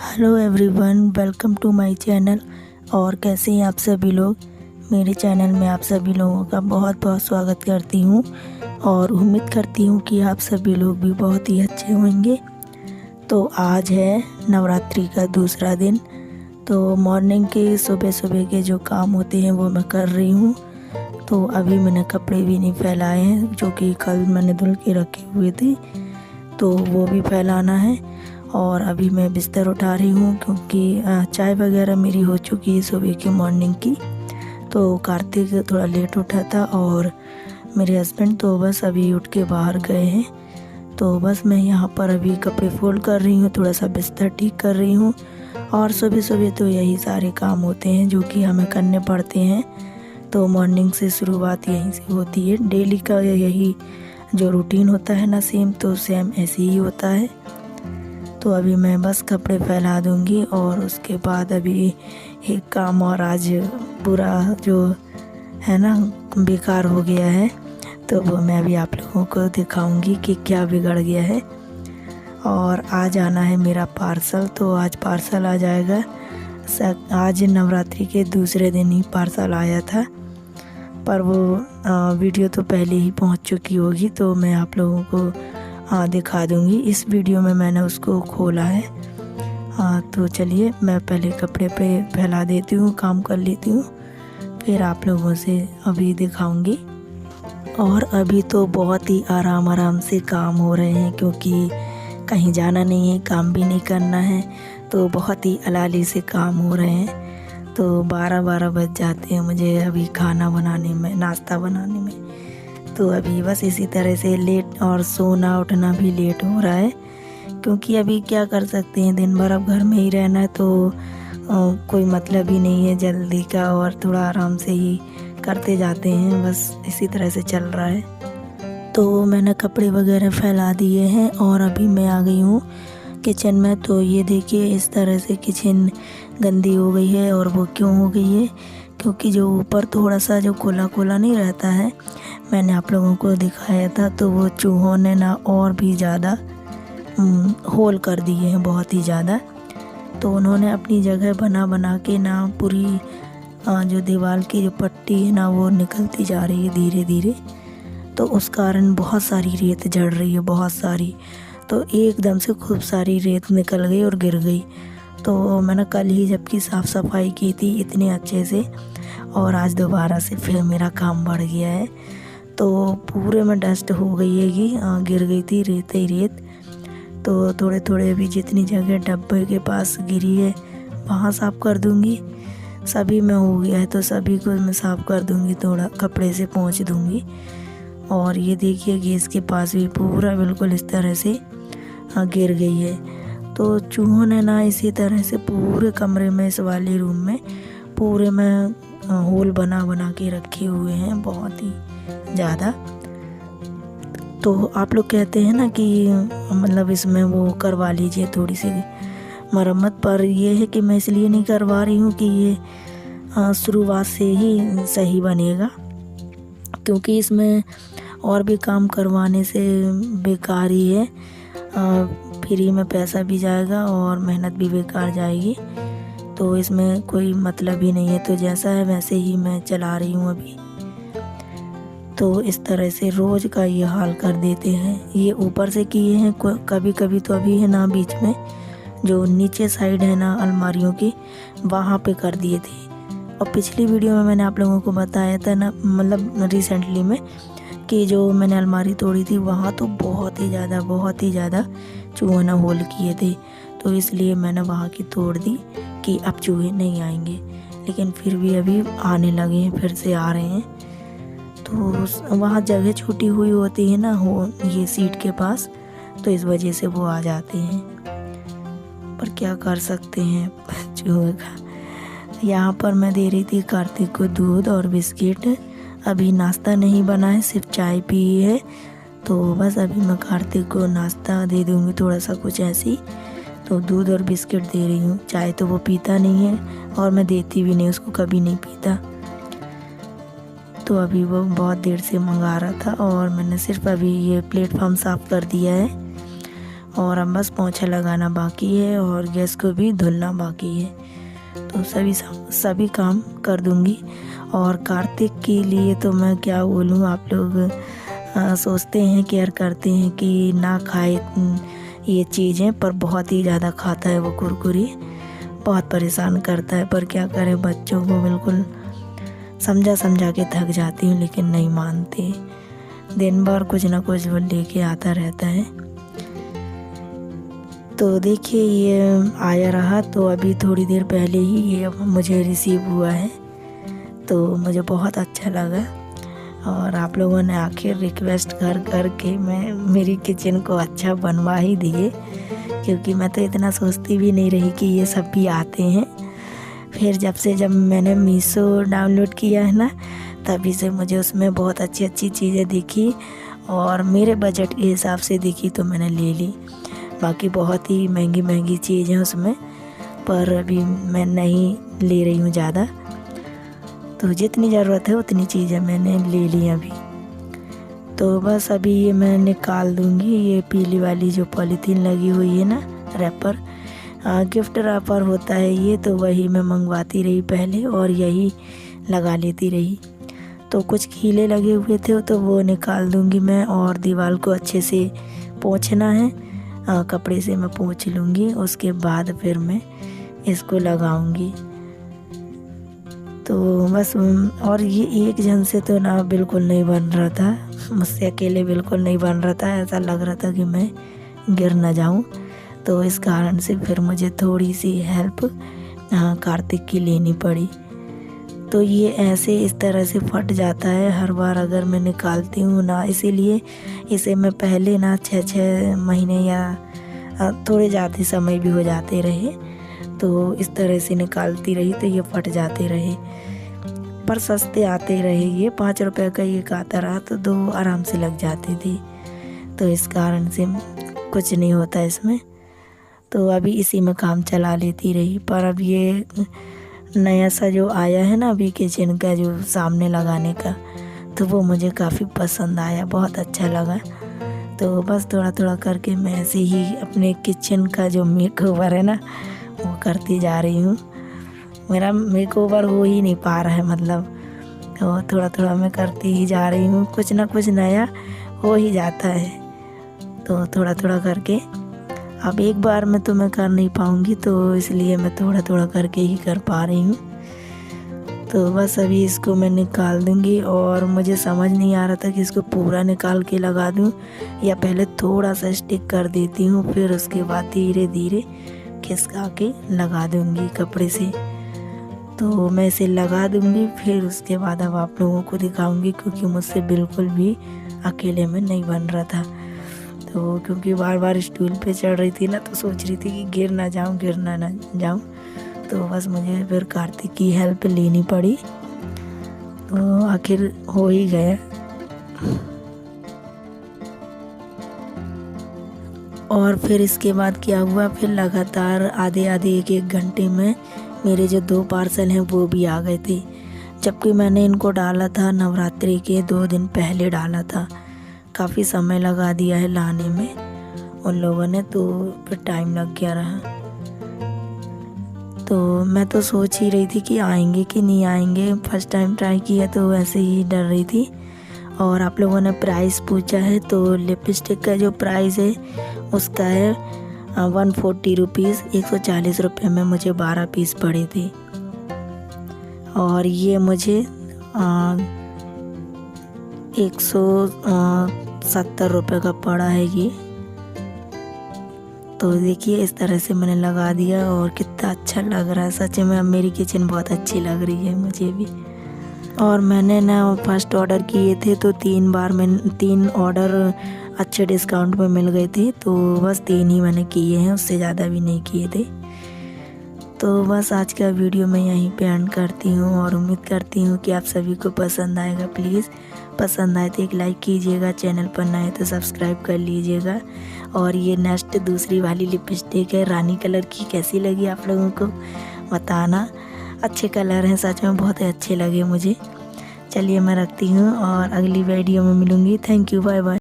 Hello everyone, welcome to my channel. और कैसे हैं आप सभी लोग। मेरे चैनल में आप सभी लोगों का बहुत बहुत स्वागत करती हूं और उम्मीद करती हूं कि आप सभी लोग भी बहुत ही अच्छे होंगे। तो आज है नवरात्रि का दूसरा दिन। तो मॉर्निंग के सुबह सुबह के जो काम होते हैं वो मैं कर रही हूँ। तो अभी मैंने कपड़े भी नहीं फैलाए हैं, जो कि कल मैंने धुल के रखे हुए थे, तो वो भी फैलाना है। और अभी मैं बिस्तर उठा रही हूँ क्योंकि चाय वगैरह मेरी हो चुकी है सुबह की मॉर्निंग की। तो कार्तिक थोड़ा लेट उठा था और मेरे हस्बैंड तो बस अभी उठ के बाहर गए हैं। तो बस मैं यहाँ पर अभी कपड़े फोल्ड कर रही हूँ, थोड़ा सा बिस्तर ठीक कर रही हूँ। और सुबह सुबह तो यही सारे काम होते हैं जो कि हमें करने पड़ते हैं। तो मॉर्निंग से शुरुआत यहीं से होती है। डेली का यही जो रूटीन होता है ना, सेम ऐसे ही होता है। तो अभी मैं बस कपड़े फैला दूंगी और उसके बाद अभी एक काम और आज पूरा जो है ना बेकार हो गया है, तो वो मैं अभी आप लोगों को दिखाऊंगी कि क्या बिगड़ गया है। और आज आना है मेरा पार्सल, तो आज पार्सल आ जाएगा। आज नवरात्रि के दूसरे दिन ही पार्सल आया था, पर वो वीडियो तो पहले ही पहुंच चुकी होगी, तो मैं आप लोगों को दिखा दूंगी। इस वीडियो में मैंने उसको खोला है। तो चलिए मैं पहले कपड़े पे फैला देती हूँ, काम कर लेती हूँ, फिर आप लोगों से अभी दिखाऊंगी। और अभी तो बहुत ही आराम आराम से काम हो रहे हैं क्योंकि कहीं जाना नहीं है, काम भी नहीं करना है, तो बहुत ही अलाली से काम हो रहे हैं। तो 12-12 बज जाते हैं मुझे अभी खाना बनाने में, नाश्ता बनाने में। तो अभी बस इसी तरह से लेट और सोना उठना भी लेट हो रहा है क्योंकि अभी क्या कर सकते हैं, दिन भर अब घर में ही रहना है, तो कोई मतलब ही नहीं है जल्दी का, और थोड़ा आराम से ही करते जाते हैं, बस इसी तरह से चल रहा है। तो मैंने कपड़े वगैरह फैला दिए हैं और अभी मैं आ गई हूँ किचन में। तो ये देखिए इस तरह से किचन गंदी हो गई है। और वो क्यों हो गई है, क्योंकि जो ऊपर थोड़ा सा जो खुला खुला नहीं रहता है, मैंने आप लोगों को दिखाया था, तो वो चूहों ने ना और भी ज़्यादा होल कर दिए हैं, बहुत ही ज़्यादा। तो उन्होंने अपनी जगह बना बना के ना पूरी जो दीवार की जो पट्टी है ना, वो निकलती जा रही है धीरे धीरे। तो उस कारण बहुत सारी रेत झड़ रही है, बहुत सारी। तो एकदम से खूब सारी रेत निकल गई और गिर गई। तो मैंने कल ही जबकि साफ़ सफाई की थी इतने अच्छे से, और आज दोबारा से फिर मेरा काम बढ़ गया है। तो पूरे में डस्ट हो गई है, कि गिर गई थी रेत ही रेत। तो थोड़े थोड़े अभी जितनी जगह डब्बे के पास गिरी है वहाँ साफ़ कर दूँगी। सभी में हो गया है तो सभी को मैं साफ़ कर दूँगी, थोड़ा कपड़े से पोंछ दूँगी। और ये देखिए गैस के पास भी पूरा बिल्कुल इस तरह से गिर गई है। तो चूहों ने ना इसी तरह से पूरे कमरे में, इस वाले रूम में पूरे में होल बना बना के रखे हुए हैं, बहुत ही ज़्यादा। तो आप लोग कहते हैं ना कि मतलब इसमें वो करवा लीजिए थोड़ी सी मरम्मत, पर ये है कि मैं इसलिए नहीं करवा रही हूँ कि ये शुरुआत से ही सही बनेगा, क्योंकि इसमें और भी काम करवाने से बेकार ही है। फ्री में पैसा भी जाएगा और मेहनत भी बेकार जाएगी, तो इसमें कोई मतलब ही नहीं है। तो जैसा है वैसे ही मैं चला रही हूँ अभी। तो इस तरह से रोज़ का ये हाल कर देते हैं। ये ऊपर से किए हैं कभी कभी, तो अभी है ना बीच में जो नीचे साइड है ना अलमारियों की, वहाँ पे कर दिए थे। और पिछली वीडियो में मैंने आप लोगों को बताया था ना, मतलब रिसेंटली में, कि जो मैंने अलमारी तोड़ी थी वहाँ तो बहुत ही ज़्यादा चूहों ने होल किए थे। तो इसलिए मैंने वहाँ की तोड़ दी कि अब चूहे नहीं आएंगे, लेकिन फिर भी अभी आने लगे हैं, फिर से आ रहे हैं। तो वहाँ जगह छूटी हुई होती है ना, हो ये सीट के पास, तो इस वजह से वो आ जाते हैं। पर क्या कर सकते हैं चूहे का। यहाँ पर मैं दे रही थी कार्तिक को दूध और बिस्किट। अभी नाश्ता नहीं बना है, सिर्फ चाय पी है। तो बस अभी मैं कार्तिक को नाश्ता दे दूँगी, थोड़ा सा कुछ ऐसी। तो दूध और बिस्किट दे रही हूँ। चाय तो वो पीता नहीं है और मैं देती भी नहीं, उसको कभी नहीं पीता। तो अभी वो बहुत देर से मंगा रहा था और मैंने सिर्फ अभी ये प्लेटफॉर्म साफ़ कर दिया है। और अब बस पोंछा लगाना बाकी है और गैस को भी धुलना बाकी है। तो सभी काम कर दूंगी। और कार्तिक के लिए तो मैं क्या बोलूँ, आप लोग सोचते हैं, केयर करते हैं कि ना खाए ये चीज़ें, पर बहुत ही ज़्यादा खाता है वो कुरकुरी, बहुत परेशान करता है। पर क्या करें, बच्चों को बिल्कुल समझा के थक जाती हूँ, लेकिन नहीं मानते। दिन भर कुछ ना कुछ वो लेके आता रहता है। तो देखिए ये आया रहा, तो अभी थोड़ी देर पहले ही ये मुझे रिसीव हुआ है, तो मुझे बहुत अच्छा लगा। और आप लोगों ने आखिर रिक्वेस्ट कर के मेरी किचन को अच्छा बनवा ही दिए, क्योंकि मैं तो इतना सोचती भी नहीं रही कि ये सब भी आते हैं। फिर जब मैंने मीशो डाउनलोड किया है ना, तभी से मुझे उसमें बहुत अच्छी चीज़ें दिखी और मेरे बजट के हिसाब से दिखी, तो मैंने ले ली। बाकी बहुत ही महंगी चीज़ है उसमें, पर अभी मैं नहीं ले रही हूँ ज़्यादा। तो जितनी ज़रूरत है उतनी चीज़ें मैंने ले ली अभी। तो बस अभी ये मैं निकाल दूँगी। ये पीली वाली जो पॉलीथीन लगी हुई है ना, रैपर, गिफ्ट रैपर होता है ये, तो वही मैं मंगवाती रही पहले और यही लगा लेती रही। तो कुछ कीले लगे हुए थे तो वो निकाल दूँगी मैं, और दीवार को अच्छे से पोंछना है, कपड़े से मैं पोंछ लूँगी। उसके बाद फिर मैं इसको लगाऊँगी। तो बस, और ये एक जन से तो ना बिल्कुल नहीं बन रहा था, मुझसे अकेले बिल्कुल नहीं बन रहा था। ऐसा लग रहा था कि मैं गिर ना जाऊं। तो इस कारण से फिर मुझे थोड़ी सी हेल्प कार्तिक की लेनी पड़ी। तो ये ऐसे इस तरह से फट जाता है हर बार अगर मैं निकालती हूँ ना, इसीलिए इसे मैं पहले ना 6 महीने या थोड़े ज़्यादा समय भी हो जाते रहे, तो इस तरह से निकालती रही तो ये फट जाते रहे। पर सस्ते आते रहे, ये 5 रुपए का एक आता रहा तो 2 आराम से लग जाते थे। तो इस कारण से कुछ नहीं होता इसमें। तो अभी इसी में काम चला लेती रही। पर अब ये नया सा जो आया है ना अभी किचन का, जो सामने लगाने का, तो वो मुझे काफ़ी पसंद आया, बहुत अच्छा लगा। तो बस थोड़ा करके मैं ऐसे ही अपने किचन का जो मेकओवर है ना, वो करती जा रही हूँ। मेरा मेकओवर हो ही नहीं पा रहा है, मतलब तो थोड़ा मैं करती ही जा रही हूँ, कुछ ना कुछ नया हो ही जाता है। तो थोड़ा करके, अब एक बार में तो मैं कर नहीं पाऊँगी, तो इसलिए मैं थोड़ा करके ही कर पा रही हूँ। तो बस अभी इसको मैं निकाल दूँगी, और मुझे समझ नहीं आ रहा था कि इसको पूरा निकाल के लगा दूँ या पहले थोड़ा सा स्टिक कर देती हूँ, फिर उसके बाद धीरे खिसका के लगा दूँगी कपड़े से। तो मैं इसे लगा दूँगी, फिर उसके बाद अब आप लोगों को दिखाऊँगी, क्योंकि मुझसे बिल्कुल भी अकेले में नहीं बन रहा था। तो क्योंकि बार स्टूल पे चढ़ रही थी ना, तो सोच रही थी कि गिर ना जाऊँ। तो बस मुझे फिर कार्तिक की हेल्प लेनी पड़ी, तो आखिर हो ही गया। और फिर इसके बाद क्या हुआ, फिर लगातार आधे 1 घंटे में मेरे जो 2 पार्सल हैं वो भी आ गए थे। जबकि मैंने इनको डाला था नवरात्रि के 2 दिन पहले डाला था। काफ़ी समय लगा दिया है लाने में उन लोगों ने, तो फिर टाइम लग गया रहा। तो मैं तो सोच ही रही थी कि आएंगे कि नहीं आएंगे। फर्स्ट टाइम ट्राई किया तो वैसे ही डर रही थी। और आप लोगों ने प्राइस पूछा है, तो लिपस्टिक का जो प्राइस है उसका है 140 रुपीज़, 140 रुपये में मुझे 12 पीस पड़े थे। और ये मुझे 170 रुपये का पड़ा है ये। तो देखिए इस तरह से मैंने लगा दिया, और कितना अच्छा लग रहा है सच में। अब मेरी किचन बहुत अच्छी लग रही है मुझे भी। और मैंने ना फर्स्ट ऑर्डर किए थे, तो 3 ऑर्डर अच्छे डिस्काउंट में मिल गए थे, तो बस 3 ही मैंने किए हैं, उससे ज़्यादा भी नहीं किए थे। तो बस आज का वीडियो मैं यहीं पे एंड करती हूँ, और उम्मीद करती हूँ कि आप सभी को पसंद आएगा। प्लीज़ पसंद आए तो एक लाइक कीजिएगा, चैनल पर नए तो सब्सक्राइब कर लीजिएगा। और ये नेक्स्ट दूसरी वाली लिपस्टिक है रानी कलर की, कैसी लगी आप लोगों को बताना। अच्छे कलर हैं, सच में बहुत अच्छे लगे मुझे। चलिए मैं रखती हूँ और अगली वीडियो में मिलूँगी। Thank you, bye bye.